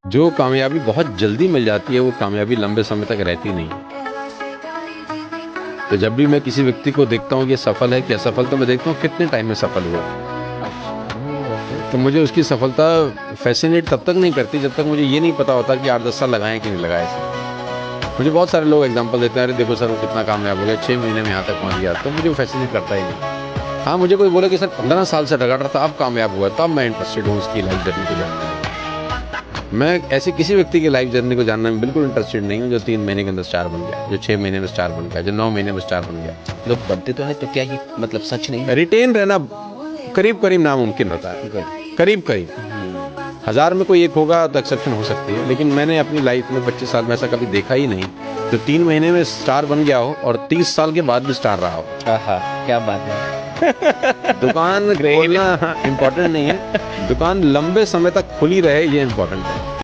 जो कामयाबी बहुत जल्दी मिल जाती है वो कामयाबी लंबे समय तक रहती नहीं। तो जब भी मैं किसी व्यक्ति को देखता हूँ कि सफल है कि असफल, तो मैं देखता हूँ कितने टाइम में सफल हुआ। तो मुझे उसकी सफलता फैसिनेट तब तक नहीं करती जब तक मुझे ये नहीं पता होता कि 8-10 साल लगाए कि नहीं लगाए। मुझे बहुत सारे लोग एग्जांपल देते हैं, अरे देखो सर वो कितना कामयाब हो गया, 6 महीने में यहाँ तक पहुँच गया, तो मुझे फैसिनेट करता ही नहीं। हाँ, मुझे कोई बोले कि सर 15 साल से रगड़ रहा था, अब कामयाब हुआ, तब मैं इंटरेस्टेड हूँ उसकी लाइफ जर्नी को जानने में। मैं ऐसे किसी व्यक्ति की लाइफ जर्नी को जानने में बिल्कुल इंटरेस्टेड नहीं हूँ जो 3 महीने के अंदर स्टार बन गया, जो 6 महीने में स्टार बन गया, जो 9 महीने में स्टार बन गया। लोग बनते तो हैं, तो क्या ये मतलब सच नहीं है? रिटेन रहना करीब करीब नामुमकिन होता है, करीब करीब। 1000 में कोई एक होगा तो एक्सेप्शन हो सकती है, लेकिन मैंने अपनी लाइफ में 25 साल में ऐसा कभी देखा ही नहीं जो 3 महीने में स्टार बन गया हो और 30 साल के बाद भी स्टार रहा हो। आहा, क्या बात है। दुकान खोलना इम्पोर्टेंट नहीं है, दुकान लंबे समय तक खुली रहे ये इम्पोर्टेंट है।